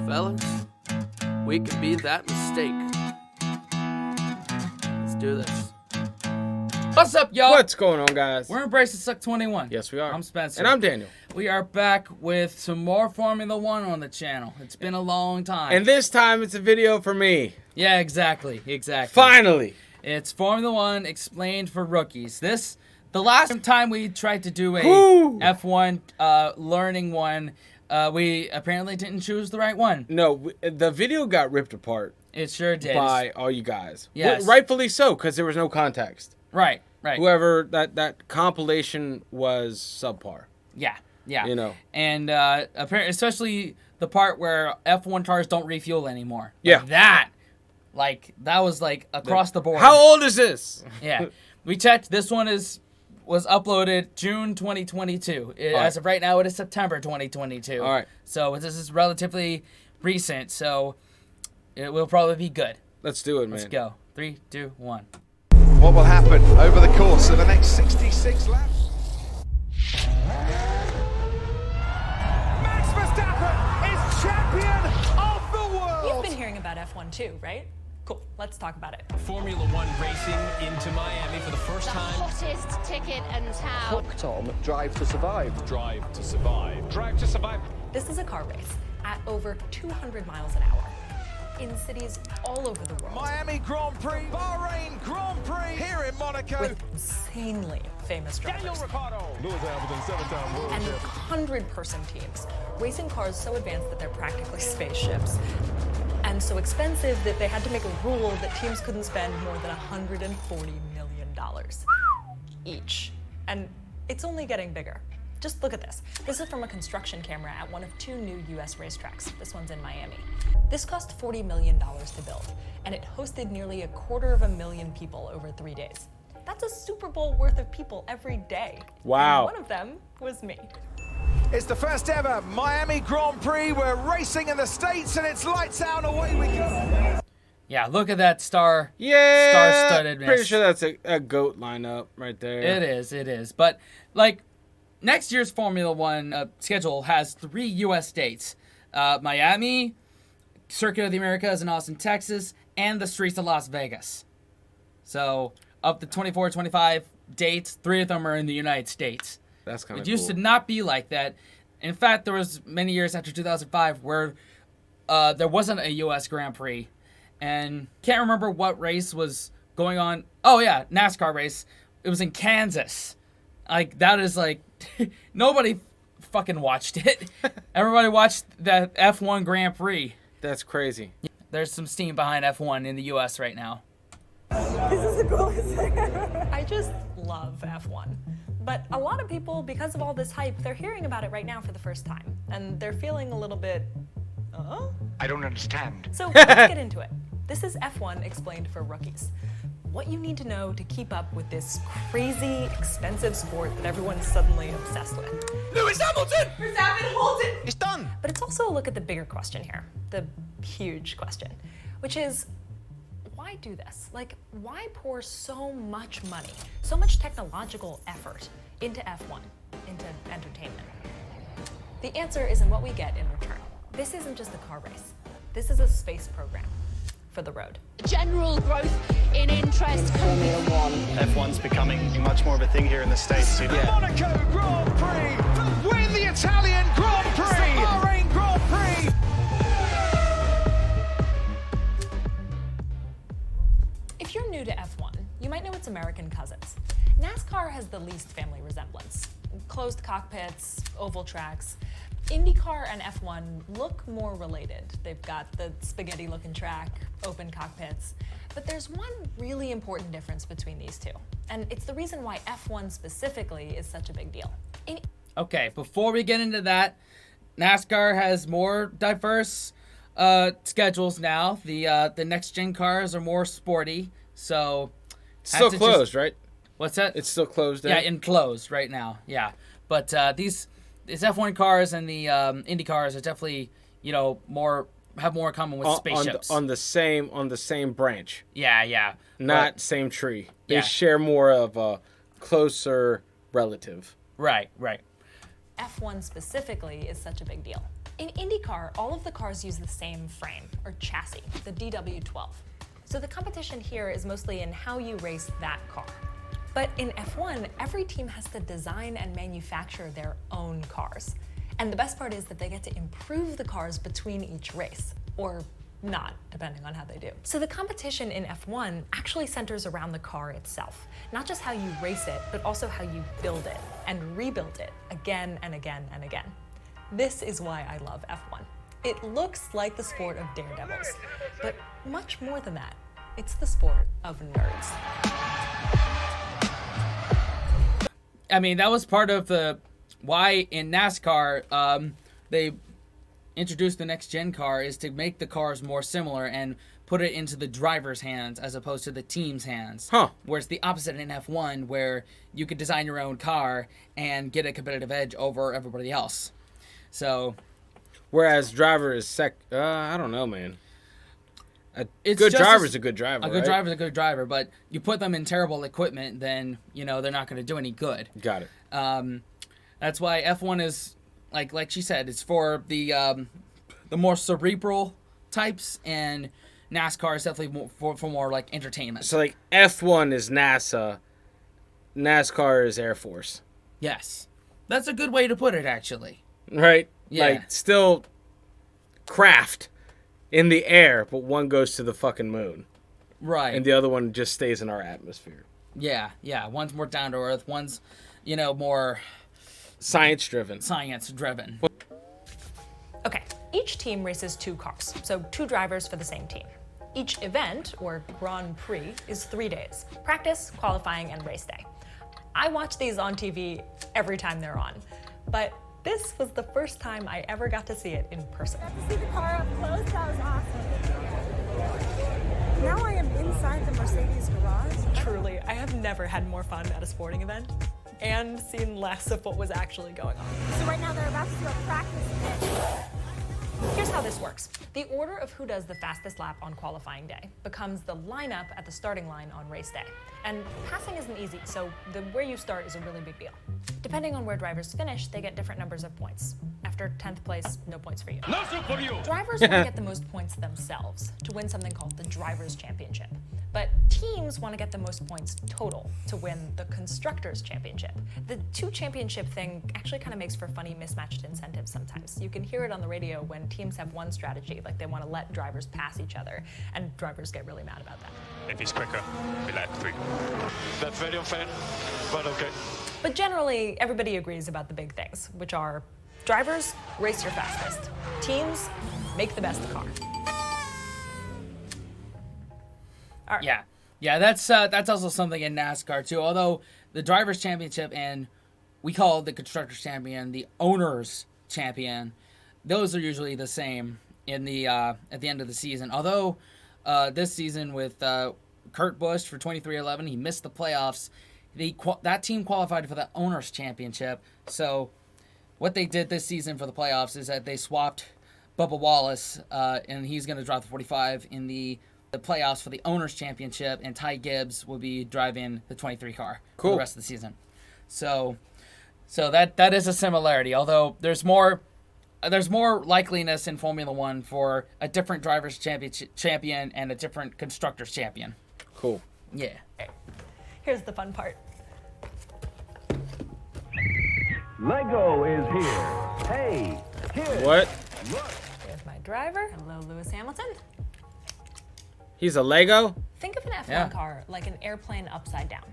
fellas, we can be that mistake. Let's do this. What's up, y'all? What's going on, guys? We're Embracing Suck 21. Yes, we are. I'm Spencer. And I'm Daniel. We are back with some more Formula One on the channel. It's been a long time. And this time it's a video for me. Yeah, exactly. Finally. It's Formula One explained for rookies. The last time we tried to do a F1 learning one, we apparently didn't choose the right one. No, the video got ripped apart. It sure did. By all you guys. Yes. Well, rightfully so, because there was no context. Right. Whoever, that compilation was subpar. Yeah. You know. And apparently, especially the part where F1 cars don't refuel anymore. Yeah. That was like across the board. How old is this? Yeah. We checked. This one was uploaded June 2022. As of right now, it is September 2022. All right. So this is relatively recent. So it will probably be good. Let's do it, man. Let's go. 3, 2, 1. What will happen over the course of the next 66 laps? Max Verstappen is champion of the world! You've been hearing about F1 too, right? Cool, let's talk about it. Formula One racing into Miami for the first time. Hottest ticket in town. Hook Tom, Drive to Survive. Drive to survive. Drive to survive. This is a car race at over 200 miles an hour in cities all over the world. Miami Grand Prix, Bahrain Grand Prix, here in Monaco. With insanely famous drivers. Daniel Ricciardo. Lewis Hamilton, 7-time world And champion. 100-person teams. Racing cars so advanced that they're practically spaceships. And so expensive that they had to make a rule that teams couldn't spend more than $140 million each. And it's only getting bigger. Just look at this. This is from a construction camera at one of 2 new US racetracks. This one's in Miami. This cost $40 million to build, and it hosted nearly 250,000 people over 3 days. That's a Super Bowl worth of people every day. Wow. And one of them was me. It's the first ever Miami Grand Prix. We're racing in the States, and it's lights out, and away we go. Yeah, look at that star. Yeah. Star-studded mess. Pretty sure that's a GOAT lineup right there. It is. But, like, next year's Formula One schedule has 3 U.S. dates. Miami, Circuit of the Americas in Austin, Texas, and the streets of Las Vegas. So, of the 24, 25 dates, 3 of them are in the United States. That's kind of cool. It used to not be like that. In fact, there was many years after 2005 where there wasn't a U.S. Grand Prix. And can't remember what race was going on. Oh, yeah, NASCAR race. It was in Kansas. Like, that is like, nobody fucking watched it. Everybody watched that F1 Grand Prix. That's crazy. There's some steam behind F1 in the U.S. right now. This is the coolest thing ever. I just love F1. But a lot of people, because of all this hype, they're hearing about it right now for the first time. And they're feeling a little bit, I don't understand. So let's get into it. This is F1 explained for rookies. What you need to know to keep up with this crazy, expensive sport that everyone's suddenly obsessed with. Lewis Hamilton! Verstappen holds it! It's done! But it's also a look at the bigger question here, the huge question, which is, why do this? Like, why pour so much money, so much technological effort into F1, into entertainment? The answer is in what we get in return. This isn't just a car race. This is a space program for the road. General growth in interest. Formula One. F1's becoming much more of a thing here in the States. The Monaco Grand Prix! Win the Italian Grand Prix! The Bahrain Grand Prix! If you're new to F1, you might know its American cousins. NASCAR has the least family resemblance. Closed cockpits, oval tracks. IndyCar and F1 look more related. They've got the spaghetti-looking track, open cockpits. But there's one really important difference between these two. And it's the reason why F1 specifically is such a big deal. Okay, before we get into that, NASCAR has more diverse schedules now. The next-gen cars are more sporty, so... Still closed, right? What's that? It's still closed. Yeah, enclosed right now, yeah. But these F1 cars and the Indy cars are definitely, have more in common with spaceships. On the same branch. Yeah. Not same tree. They Yeah. share more of a closer relative. Right. F1 specifically is such a big deal. In IndyCar, all of the cars use the same frame, or chassis, the DW12. So the competition here is mostly in how you race that car. But in F1, every team has to design and manufacture their own cars. And the best part is that they get to improve the cars between each race, or not, depending on how they do. So the competition in F1 actually centers around the car itself. Not just how you race it, but also how you build it and rebuild it again and again and again. This is why I love F1. It looks like the sport of daredevils, but much more than that. It's the sport of nerds. I mean, that was part of the why in NASCAR they introduced the next gen car is to make the cars more similar and put it into the driver's hands as opposed to the team's hands. Huh. Where it's the opposite in F1, where you could design your own car and get a competitive edge over everybody else. So, Whereas driver is I don't know, man. A It's good just driver's a good driver, a good driver's a good driver, but you put them in terrible equipment, then they're not going to do any good. Got it. That's why F1 is like she said, it's for the more cerebral types, and NASCAR is definitely for more like entertainment. So like F1 is NASA, NASCAR is Air Force, Yes, that's a good way to put it, actually. right? Yeah. Like still craft in the air, but one goes to the fucking moon, Right. and the other one just stays in our atmosphere. Yeah. One's more down to earth. One's more Science driven. science driven. Okay, each team races 2 cars, so 2 drivers for the same team. Each event, or Grand Prix, is 3 days: practice, qualifying, and race day. I watch these on TV every time they're on, but this was the first time I ever got to see it in person. Got to see the car up close. That was awesome. Now I am inside the Mercedes garage. Truly, I have never had more fun at a sporting event and seen less of what was actually going on. So right now they're about to do a practice pit. Here's how this works. The order of who does the fastest lap on qualifying day becomes the lineup at the starting line on race day. And passing isn't easy, so where you start is a really big deal. Depending on where drivers finish, they get different numbers of points. After 10th place, no points for you. Drivers want to get the most points themselves to win something called the Drivers' Championship. But teams want to get the most points total to win the Constructors' Championship. The 2 championship thing actually kind of makes for funny mismatched incentives sometimes. You can hear it on the radio when teams have one strategy, like they want to let drivers pass each other, and drivers get really mad about that. If he's quicker, we lap 3. That's very unfair, but okay. But generally, everybody agrees about the big things, which are drivers, race your fastest. Teams, make the best car. All right. Yeah. That's also something in NASCAR too. Although the Drivers' Championship and we call the Constructors' Champion the Owners' Champion, those are usually the same in the at the end of the season. Although this season with Kurt Busch for 2311, he missed the playoffs. That team qualified for the Owners' Championship. So what they did this season for the playoffs is that they swapped Bubba Wallace, and he's going to drive the 45 in the playoffs for the Owners' Championship, and Ty Gibbs will be driving the 23 car for the rest of the season. So that is a similarity, although there's more likeliness in Formula One for a different drivers' champion and a different constructors' champion. Cool. Yeah. Here's the fun part. Lego is here. Hey, kids. What? There's my driver. Hello, Lewis Hamilton. He's a Lego? Think of an F1 car like an airplane upside down.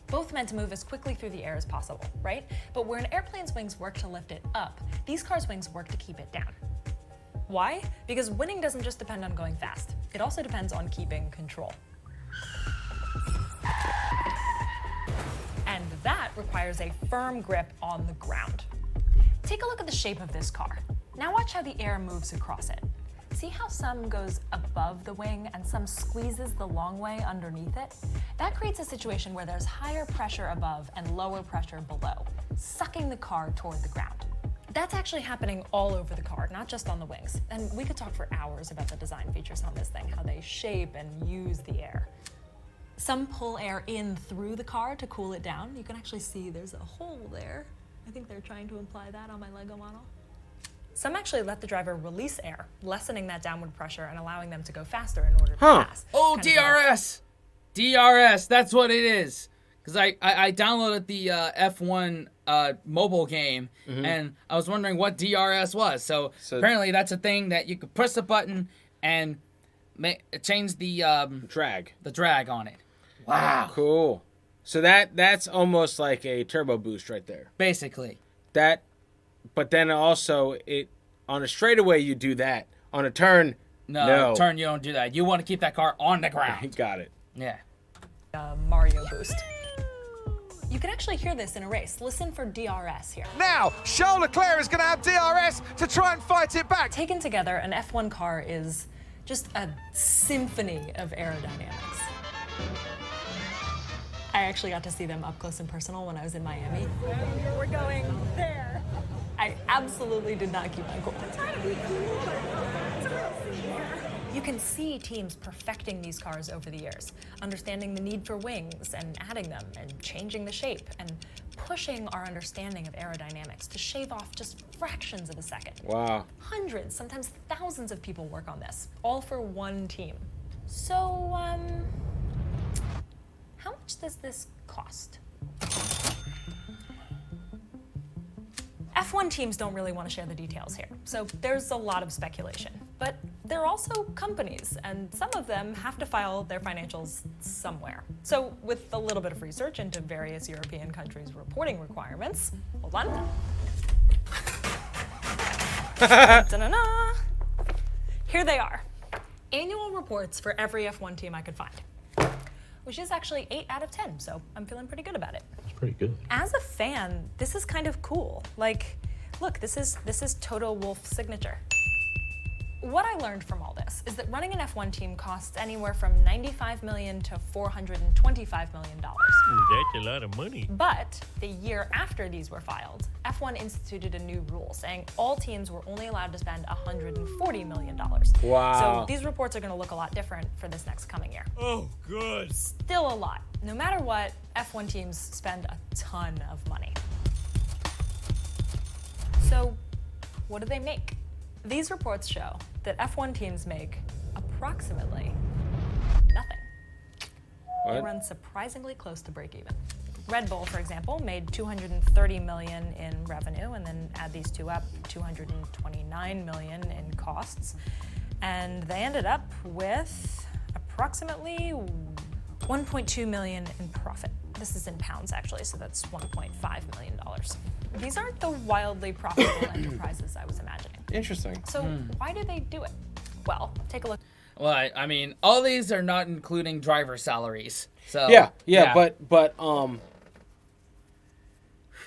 Both meant to move as quickly through the air as possible, right? But where an airplane's wings work to lift it up, these cars' wings work to keep it down. Why? Because winning doesn't just depend on going fast. It also depends on keeping control. And that requires a firm grip on the ground. Take a look at the shape of this car. Now watch how the air moves across it. See how some goes above the wing and some squeezes the long way underneath it? That creates a situation where there's higher pressure above and lower pressure below, sucking the car toward the ground. That's actually happening all over the car, not just on the wings. And we could talk for hours about the design features on this thing, how they shape and use the air. Some pull air in through the car to cool it down. You can actually see there's a hole there. I think they're trying to imply that on my Lego model. Some actually let the driver release air, lessening that downward pressure and allowing them to go faster in order to pass. Oh, Kind of DRS! DRS, that's what it is. Because I downloaded the F1 mobile game, and I was wondering what DRS was. So apparently that's a thing that you could press a button and change the drag on it. Wow. Cool. So that's almost like a turbo boost right there. Basically. But then also, on a straightaway, you do that. On a turn, no. Turn, you don't do that. You want to keep that car on the ground. Got it. Yeah. Mario boost. You can actually hear this in a race. Listen for DRS here. Now, Charles Leclerc is going to have DRS to try and fight it back. Taken together, an F1 car is just a symphony of aerodynamics. I actually got to see them up close and personal when I was in Miami. We're going there. I absolutely did not keep my cool. I'm trying to be cool, but it's a real scene here. You can see teams perfecting these cars over the years, understanding the need for wings and adding them and changing the shape and pushing our understanding of aerodynamics to shave off just fractions of a second. Wow. Hundreds, sometimes thousands of people work on this, all for one team. So, how much does this cost? F1 teams don't really want to share the details here, so there's a lot of speculation. But they're also companies, and some of them have to file their financials somewhere. So with a little bit of research into various European countries' reporting requirements, hold on. Da-da-da. Here they are. Annual reports for every F1 team I could find, which is actually 8 out of 10, so I'm feeling pretty good about it. It's pretty good. As a fan, this is kind of cool. Like, look, this is Toto Wolff's signature. What I learned from all this is that running an F1 team costs anywhere from $95 million to $425 million. Ooh, that's a lot of money. But the year after these were filed, F1 instituted a new rule saying all teams were only allowed to spend $140 million. Wow. So these reports are going to look a lot different for this next coming year. Oh, good. Still a lot. No matter what, F1 teams spend a ton of money. So what do they make? These reports show that F1 teams make approximately nothing. What? They run surprisingly close to break even. Red Bull, for example, made $230 million in revenue, and then add these two up, $229 million in costs. And they ended up with approximately $1.2 million in profit. This is in pounds, actually, so that's $1.5 million. These aren't the wildly profitable enterprises I was imagining. Interesting. So why do they do it? Well, take a look. Well, I mean, all these are not including driver salaries. So Yeah, but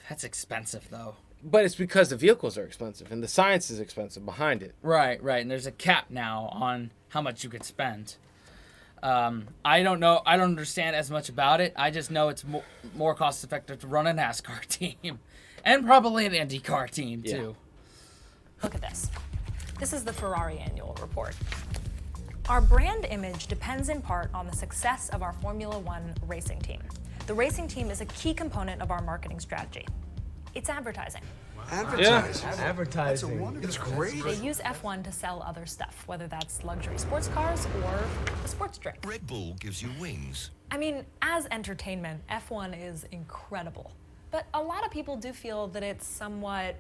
that's expensive, though. But it's because the vehicles are expensive and the science is expensive behind it. Right, and there's a cap now on how much you could spend. I don't know. I don't understand as much about it. I just know it's more cost effective to run a NASCAR team, and probably an IndyCar team too. Look at this. This is the Ferrari annual report. Our brand image depends in part on the success of our Formula One racing team. The racing team is a key component of our marketing strategy. It's advertising. Advertising. Yeah. Advertising. It's great. They use F1 to sell other stuff, whether that's luxury sports cars or a sports drink. Red Bull gives you wings. I mean, as entertainment, F1 is incredible. But a lot of people do feel that it's somewhat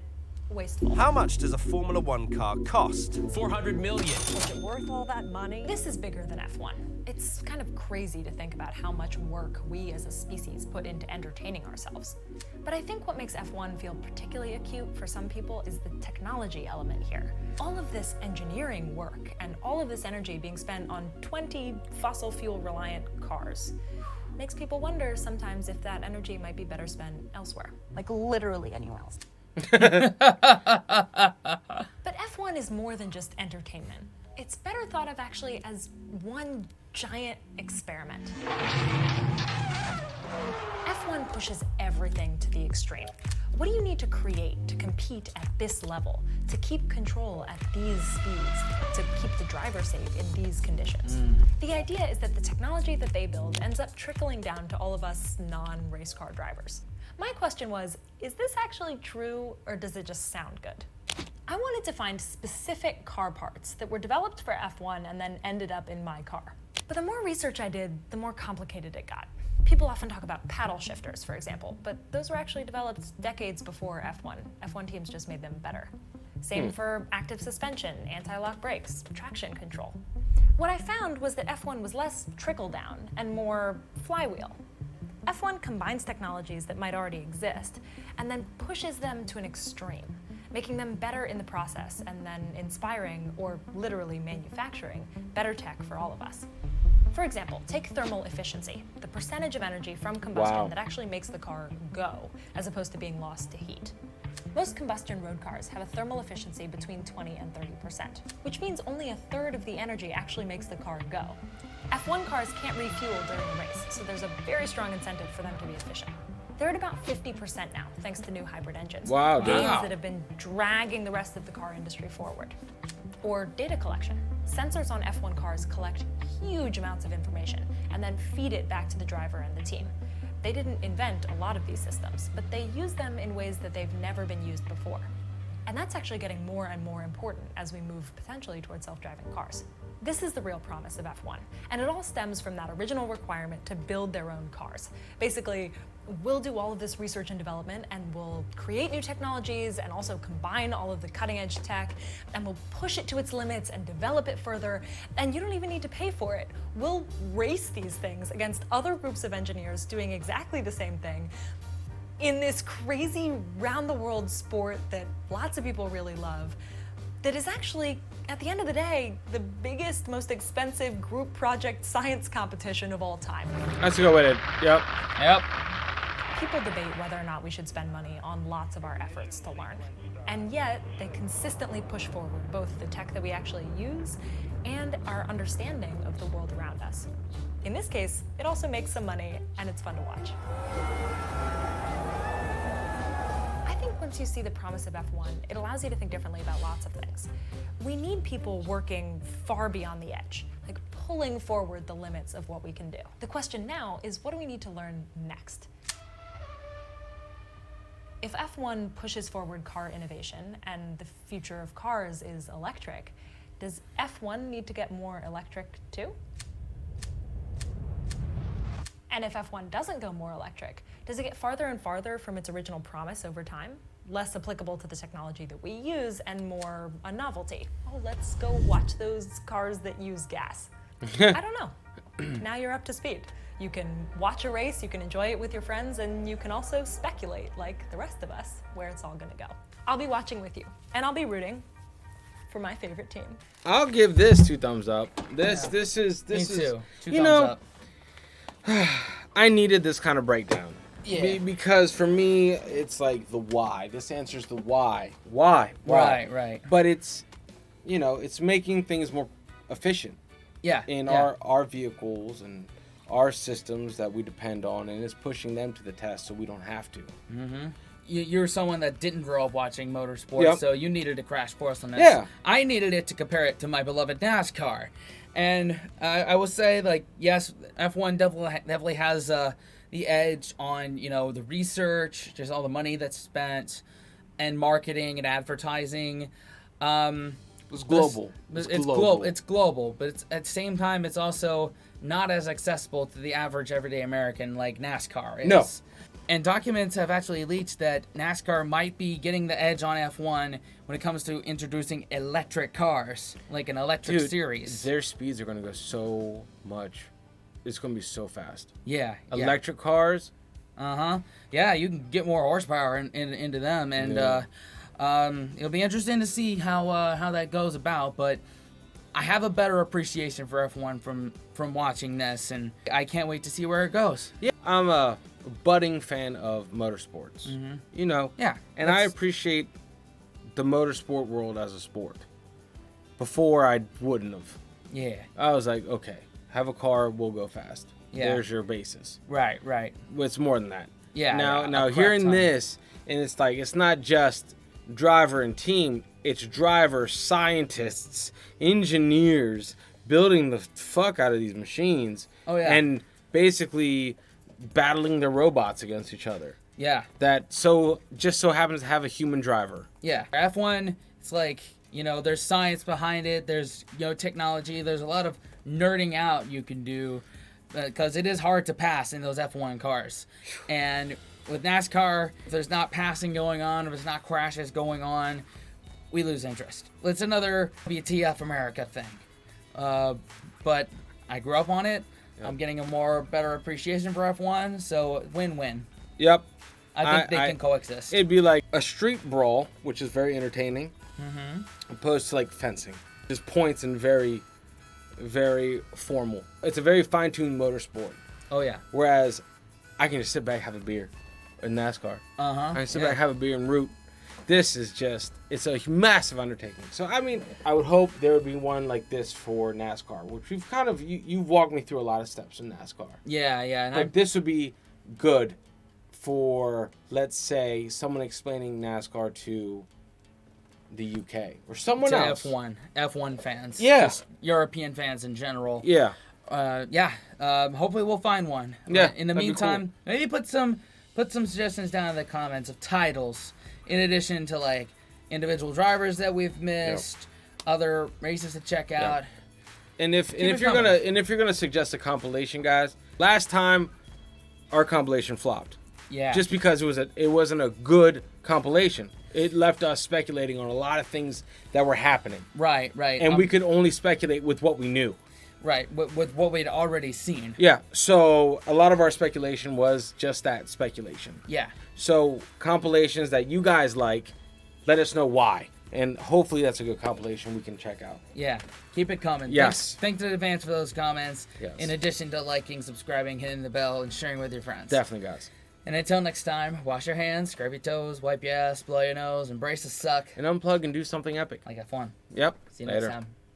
wasteful. How much does a Formula One car cost? $400 million. Is it worth all that money? This is bigger than F1. It's kind of crazy to think about how much work we as a species put into entertaining ourselves. But I think what makes F1 feel particularly acute for some people is the technology element here. All of this engineering work and all of this energy being spent on 20 fossil fuel reliant cars makes people wonder sometimes if that energy might be better spent elsewhere. Like literally anywhere else. But F1 is more than just entertainment. It's better thought of actually as one giant experiment. F1 pushes everything to the extreme. What do you need to create to compete at this level, to keep control at these speeds, to keep the driver safe in these conditions? The idea is that the technology that they build ends up trickling down to all of us non-race car drivers. My question was, is this actually true or does it just sound good? I wanted to find specific car parts that were developed for F1 and then ended up in my car. But the more research I did, the more complicated it got. People often talk about paddle shifters, for example, but those were actually developed decades before F1. F1 teams just made them better. Same for active suspension, anti-lock brakes, traction control. What I found was that F1 was less trickle-down and more flywheel. F1 combines technologies that might already exist and then pushes them to an extreme, making them better in the process and then inspiring, or literally manufacturing, better tech for all of us. For example, take thermal efficiency, the percentage of energy from combustion that actually makes the car go, as opposed to being lost to heat. Most combustion road cars have a thermal efficiency between 20 and 30%, which means only a third of the energy actually makes the car go. F1 cars can't refuel during the race, so there's a very strong incentive for them to be efficient. They're at about 50% now, thanks to new hybrid engines. Wow, gains that have been dragging the rest of the car industry forward. Or data collection. Sensors on F1 cars collect huge amounts of information and then feed it back to the driver and the team. They didn't invent a lot of these systems, but they use them in ways that they've never been used before. And that's actually getting more and more important as we move potentially towards self-driving cars. This is the real promise of F1, and it all stems from that original requirement to build their own cars. Basically, we'll do all of this research and development, and we'll create new technologies and also combine all of the cutting-edge tech, and we'll push it to its limits and develop it further, and you don't even need to pay for it. We'll race these things against other groups of engineers doing exactly the same thing in this crazy round-the-world sport that lots of people really love, that is actually, at the end of the day, the biggest, most expensive group project science competition of all time. That's a good way to, yep. People debate whether or not we should spend money on lots of our efforts to learn. And yet, they consistently push forward both the tech that we actually use and our understanding of the world around us. In this case, it also makes some money, and it's fun to watch. I think once you see the promise of F1, it allows you to think differently about lots of things. We need people working far beyond the edge, like pulling forward the limits of what we can do. The question now is, what do we need to learn next? If F1 pushes forward car innovation and the future of cars is electric, does F1 need to get more electric too? And if F1 doesn't go more electric, does it get farther and farther from its original promise over time? Less applicable to the technology that we use and more a novelty. Oh, let's go watch those cars that use gas. I don't know. Now you're up to speed. You can watch a race, you can enjoy it with your friends, and you can also speculate, like the rest of us, where it's all gonna go. I'll be watching with you, and I'll be rooting for my favorite team. I'll give this 2 thumbs up. This is Me too. 2 you thumbs know, up. I needed this kind of breakdown. Yeah. Because for me, it's like the why. This answers the why. Why? Right. But it's, you know, it's making things more efficient. Yeah. In our vehicles and our systems that we depend on, and it's pushing them to the test so we don't have to. Mm-hmm. You're someone that didn't grow up watching motorsports, so you needed a crash course on this. Yeah. I needed it to compare it to my beloved NASCAR. And I will say, like, yes, F1 definitely has the edge on, you know, the research, just all the money that's spent, and marketing and advertising. It's global. It's global, but it's, at the same time, it's also not as accessible to the average everyday American like NASCAR is. No. And documents have actually leaked that NASCAR might be getting the edge on F1 when it comes to introducing electric cars, like an electric series. Their speeds are going to go so much. It's going to be so fast. Yeah. Electric cars. Yeah, you can get more horsepower into them, and it'll be interesting to see how that goes about. But I have a better appreciation for F1 from watching this, and I can't wait to see where it goes. Yeah, I'm a budding fan of motorsports. Mm-hmm. You know. Yeah. And I appreciate the motorsport world as a sport. Before I wouldn't have. Yeah. I was like, okay, have a car, we'll go fast. Yeah. There's your basis. Right. It's more than that. Yeah. Now hearing this, and it's like, it's not just driver and team, it's driver, scientists, engineers building the fuck out of these machines. Oh, yeah. And basically battling the robots against each other. Yeah. That just so happens to have a human driver. Yeah. F1, it's like, there's science behind it. There's, technology. There's a lot of nerding out you can do because it is hard to pass in those F1 cars. And with NASCAR, if there's not passing going on, if there's not crashes going on, we lose interest. It's another WTF America thing. But I grew up on it. Yep. I'm getting a better appreciation for F1, so win-win. Yep. I think they can coexist. It'd be like a street brawl, which is very entertaining, opposed to like fencing. Just points and very, very formal. It's a very fine-tuned motorsport. Oh, yeah. Whereas I can just sit back, have a beer in NASCAR. I can sit back, have a beer and root. This is just, it's a massive undertaking. So, I mean, I would hope there would be one like this for NASCAR, which we've kind of, you've walked me through a lot of steps in NASCAR. Yeah. And but this would be good for, let's say, someone explaining NASCAR to the UK or someone else. F1 fans. Yeah. Just European fans in general. Yeah. Hopefully we'll find one. Yeah. In the meantime, maybe put some suggestions down in the comments of titles, in addition to like individual drivers that we've missed, other races to check out. And if you're gonna suggest a compilation, guys, last time our compilation flopped. Yeah. Just because it wasn't a good compilation. It left us speculating on a lot of things that were happening. Right. And we could only speculate with what we knew. Right, with what we'd already seen. Yeah, so a lot of our speculation was just that, speculation. Yeah. So compilations that you guys like, let us know why. And hopefully that's a good compilation we can check out. Yeah, keep it coming. Yes. Thanks in advance for those comments. Yes. In addition to liking, subscribing, hitting the bell, and sharing with your friends. Definitely, guys. And until next time, wash your hands, scrub your toes, wipe your ass, blow your nose, embrace the suck. And unplug and do something epic. Like F1. Yep. See you next time.